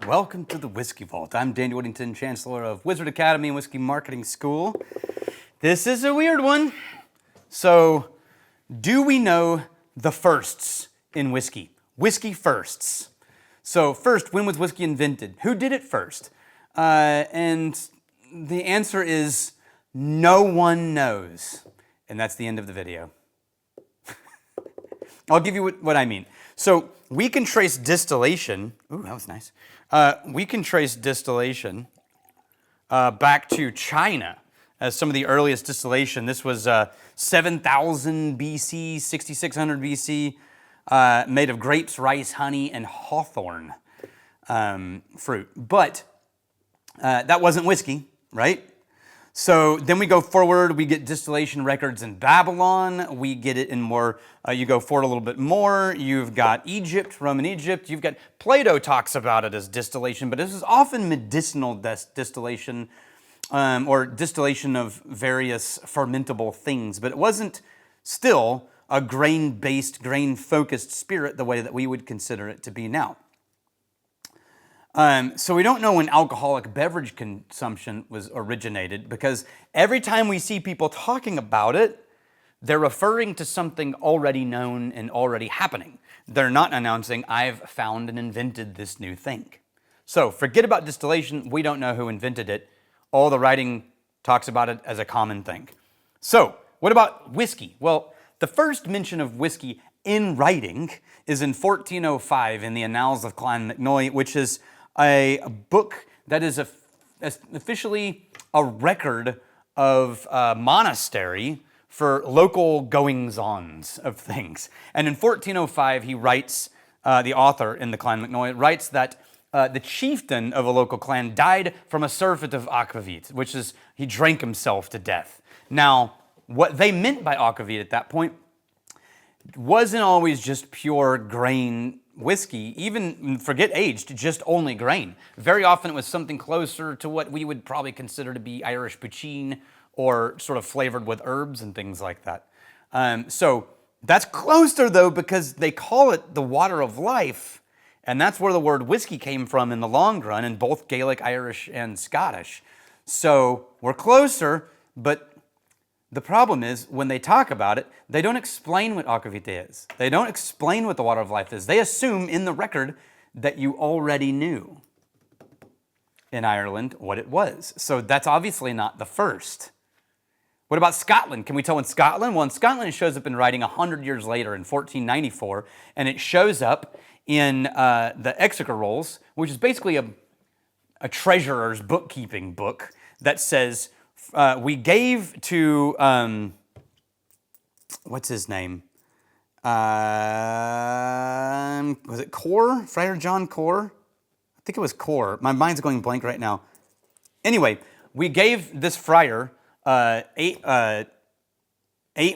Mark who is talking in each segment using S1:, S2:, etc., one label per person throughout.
S1: Welcome to the Whiskey Vault. I'm Danny Whittington, Chancellor of Wizard Academy and Whiskey Marketing School. This is a weird one. So, do we know the firsts in whiskey? Whiskey firsts. So first, when was whiskey invented? Who did it first? And the answer is no one knows. And that's the end of the video. I'll give you what I mean. So we can trace distillation. Ooh, that was nice. We can trace distillation back to China as some of the earliest distillation. This was 7,000 BC, 6,600 BC, made of grapes, rice, honey, and hawthorn fruit. But that wasn't whiskey, right? So then we go forward, we get distillation records in Babylon, we get it in more, you go forward a little bit more, you've got Egypt, Roman Egypt, you've got, Plato talks about it as distillation, but this is often medicinal distillation or distillation of various fermentable things, but it wasn't still a grain-based, grain-focused spirit the way that we would consider it to be now. So we don't know when alcoholic beverage consumption was originated because every time we see people talking about it, they're referring to something already known and already happening. They're not announcing, I've found and invented this new thing. So forget about distillation. We don't know who invented it. All the writing talks about it as a common thing. So what about whiskey? Well, the first mention of whiskey in writing is in 1405 in the Annals of Nc'nean, which is a book that is officially a record of a monastery for local goings-ons of things. And in 1405, he writes, the author in the Clan Nc'nean writes that the chieftain of a local clan died from a surfeit of aquavit, which is he drank himself to death. Now, what they meant by aquavit at that point wasn't always just pure grain whiskey, even forget aged, just only grain. Very often it was something closer to what we would probably consider to be Irish poitín or sort of flavored with herbs and things like that. So that's closer though because they call it the water of life, and that's where the word whiskey came from in the long run in both Gaelic, Irish, and Scottish. So we're closer, but the problem is, when they talk about it, they don't explain what aquavit is. They don't explain what the water of life is. They assume in the record that you already knew in Ireland what it was. So that's obviously not the first. What about Scotland? Can we tell in Scotland? Well, in Scotland, it shows up in writing 100 years later in 1494, and it shows up in the Exchequer Rolls, which is basically a treasurer's bookkeeping book that says, we gave to, what's his name? Was it Core? Friar John Core? I think it was Core. My mind's going blank right now. Anyway, we gave this friar 8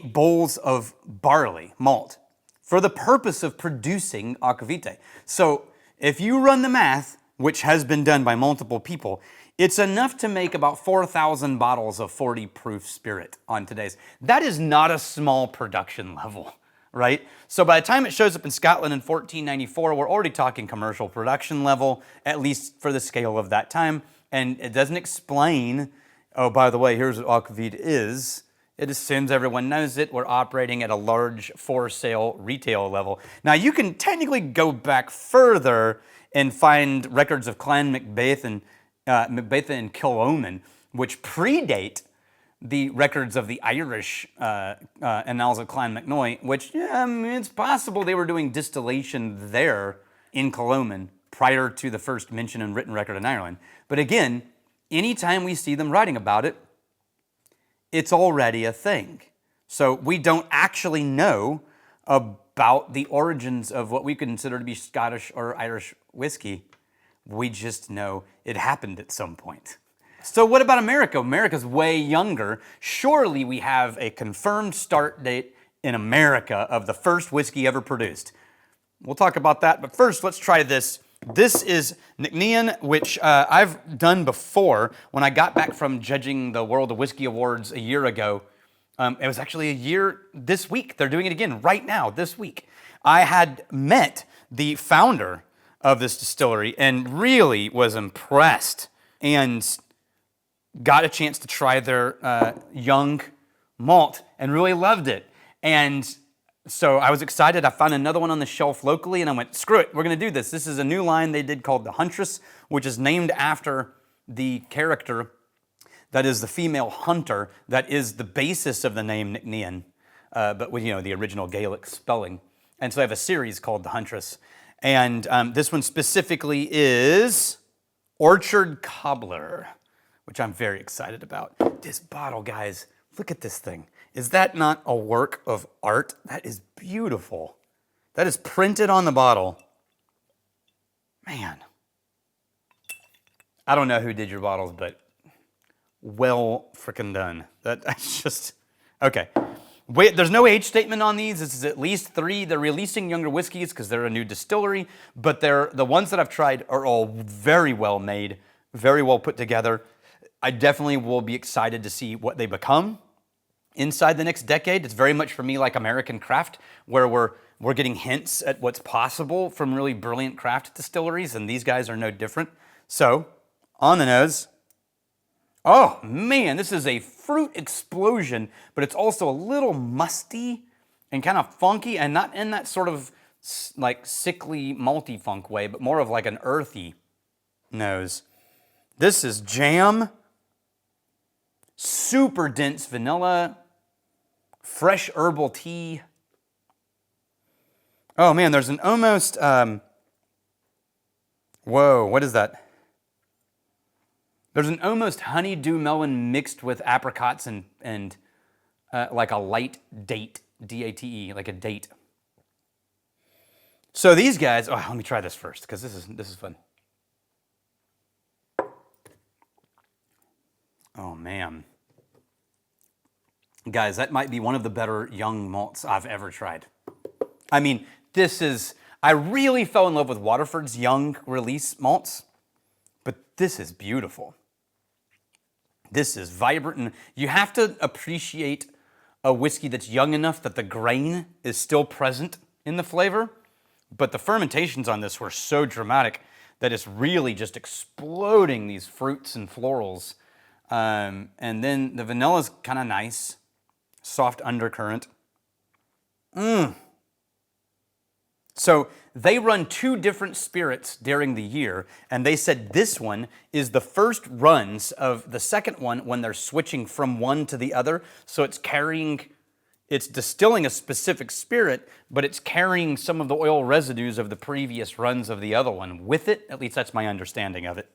S1: bowls of barley, malt, for the purpose of producing aquavit. So if you run the math, which has been done by multiple people, it's enough to make about 4,000 bottles of 40 proof spirit on today's. That is not a small production level, right? So by the time it shows up in Scotland in 1494, we're already talking commercial production level, at least for the scale of that time. And it doesn't explain, oh, by the way, here's what aquavit is. It assumes everyone knows it. We're operating at a large for-sale retail level. Now, you can technically go back further and find records of Clan Macbeth and Killoman, which predate the records of the Irish Annals of Clan Nc'nean, which it's possible they were doing distillation there in Killoman prior to the first mention and written record in Ireland. But again, anytime we see them writing about it, it's already a thing. So we don't actually know about the origins of what we consider to be Scottish or Irish whiskey. We just know it happened at some point. So what about America? America's way younger. Surely we have a confirmed start date in America of the first whiskey ever produced. We'll talk about that, but first let's try this. This is Nc'nean, which I've done before when I got back from judging the World of Whiskey Awards a year ago. It was actually a year this week. They're doing it again right now, this week. I had met the founder of this distillery and really was impressed and got a chance to try their young malt and really loved it. And so I was excited. I found another one on the shelf locally and I went, screw it, we're gonna do this. This is a new line they did called the Huntress, which is named after the character that is the female hunter that is the basis of the name Nc'nean, but with, the original Gaelic spelling. And so I have a series called the Huntress. And this one specifically is Orchard Cobbler, which I'm very excited about. This bottle, guys, look at this thing. Is that not a work of art? That is beautiful. That is printed on the bottle. Man. I don't know who did your bottles, but well frickin' done. That's just, okay. Wait, there's no age statement on these. This is at least 3. They're releasing younger whiskeys because they're a new distillery, but the ones that I've tried are all very well made, very well put together. I definitely will be excited to see what they become inside the next decade. It's very much for me like American craft, where we're getting hints at what's possible from really brilliant craft distilleries, and these guys are no different. So, on the nose. Oh man, this is a fruit explosion, but it's also a little musty and kind of funky, and not in that sort of like sickly malty funk way, but more of like an earthy nose. This is jam, super dense vanilla, fresh herbal tea. Oh man, there's an almost, whoa, what is that? There's an almost honeydew melon mixed with apricots and like a light date, D-A-T-E, like a date. So these guys, let me try this first because this is fun. Oh man. Guys, that might be one of the better young malts I've ever tried. I mean, I really fell in love with Waterford's young release malts, but this is beautiful. This is vibrant, and you have to appreciate a whiskey that's young enough that the grain is still present in the flavor, but the fermentations on this were so dramatic that it's really just exploding these fruits and florals. And then the vanilla's kind of nice, soft undercurrent. So they run 2 different spirits during the year, and they said this one is the first runs of the second one when they're switching from one to the other. So it's distilling a specific spirit, but it's carrying some of the oil residues of the previous runs of the other one with it. At least that's my understanding of it,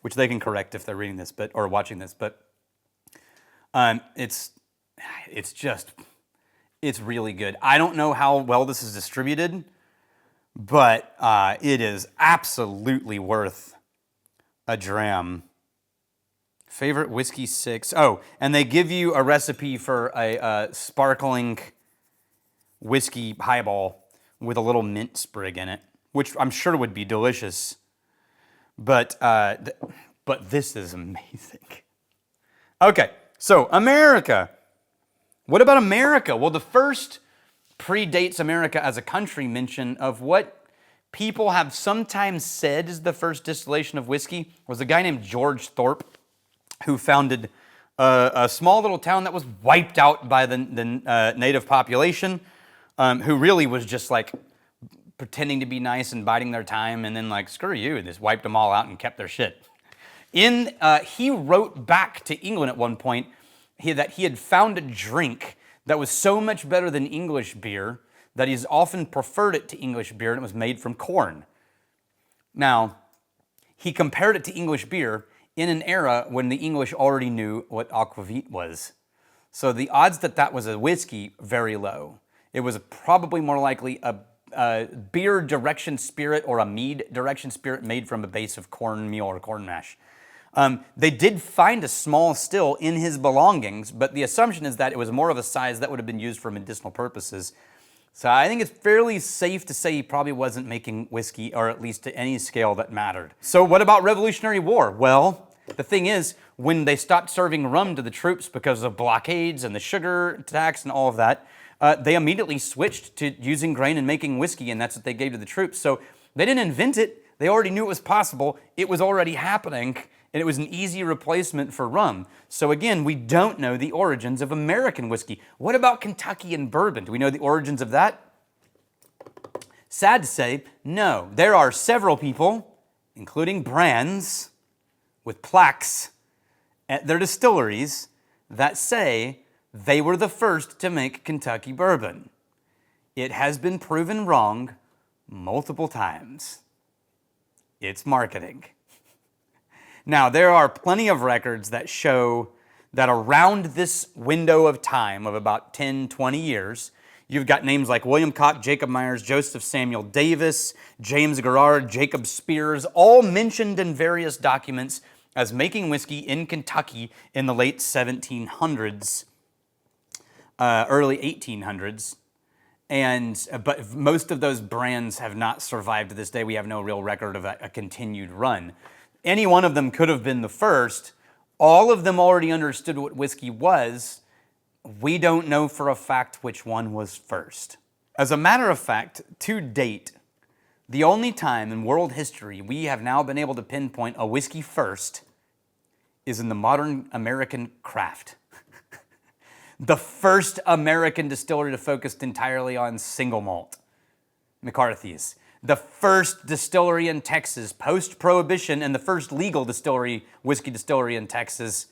S1: which they can correct if they're reading this, or watching this. But it's really good. I don't know how well this is distributed, but it is absolutely worth a dram. Favorite whiskey 6. Oh, and they give you a recipe for a sparkling whiskey highball with a little mint sprig in it, which I'm sure would be delicious. But this is amazing. Okay, so America. What about America? Well, the first predates America as a country mention of what people have sometimes said is the first distillation of whiskey was a guy named George Thorpe, who founded a small little town that was wiped out by the native population, who really was just like pretending to be nice and biding their time, and then like, screw you, and just wiped them all out and kept their shit. He wrote back to England at one point that he had found a drink that was so much better than English beer that he's often preferred it to English beer, and it was made from corn. Now, he compared it to English beer in an era when the English already knew what aquavit was. So the odds that that was a whiskey, very low. It was probably more likely a beer direction spirit or a mead direction spirit made from a base of cornmeal or corn mash. They did find a small still in his belongings, but the assumption is that it was more of a size that would have been used for medicinal purposes. So I think it's fairly safe to say he probably wasn't making whiskey, or at least to any scale that mattered. So what about Revolutionary War? Well, the thing is, when they stopped serving rum to the troops because of blockades and the sugar tax and all of that, they immediately switched to using grain and making whiskey, and that's what they gave to the troops. So They didn't invent it. They already knew it was possible. It was already happening, and it was an easy replacement for rum. So again, we don't know the origins of American whiskey. What about Kentucky and bourbon? Do we know the origins of that? Sad to say, no. There are several people, including brands, with plaques at their distilleries that say they were the first to make Kentucky bourbon. It has been proven wrong multiple times. It's marketing. Now, there are plenty of records that show that around this window of time of about 10, 20 years, you've got names like William Koch, Jacob Myers, Joseph Samuel Davis, James Garrard, Jacob Spears, all mentioned in various documents as making whiskey in Kentucky in the late 1700s, early 1800s. But most of those brands have not survived to this day. We have no real record of a continued run. Any one of them could have been the first. All of them already understood what whiskey was. We don't know for a fact which one was first. As a matter of fact, to date, the only time in world history we have now been able to pinpoint a whiskey first is in the modern American craft. The first American distillery to focus entirely on single malt, McCarthy's. The first distillery in Texas, post-Prohibition, and the first legal whiskey distillery in Texas,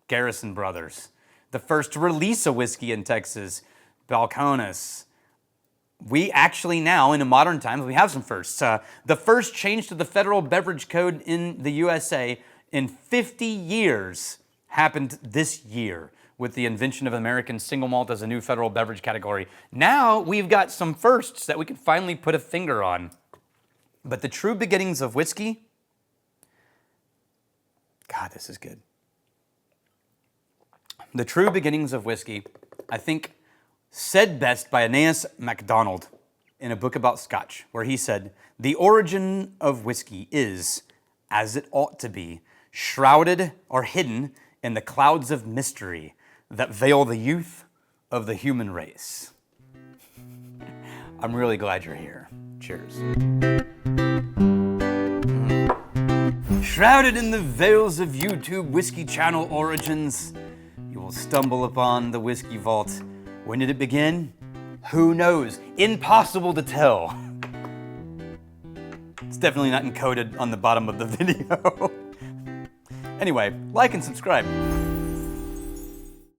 S1: Garrison Brothers. The first to release a whiskey in Texas, Balcones. We actually now, in modern times, we have some firsts. The first change to the Federal Beverage Code in the USA in 50 years happened this year with the invention of American single malt as a new federal beverage category. Now we've got some firsts that we can finally put a finger on. But the true beginnings of whiskey, God, this is good. The true beginnings of whiskey, I think, said best by Aeneas MacDonald in a book about Scotch, where he said, "The origin of whiskey is, as it ought to be, shrouded or hidden in the clouds of mystery that veil the youth of the human race." I'm really glad you're here. Cheers. Shrouded in the veils of YouTube Whiskey Channel origins, you will stumble upon the Whiskey Vault. When did it begin? Who knows? Impossible to tell. It's definitely not encoded on the bottom of the video. Anyway, like and subscribe.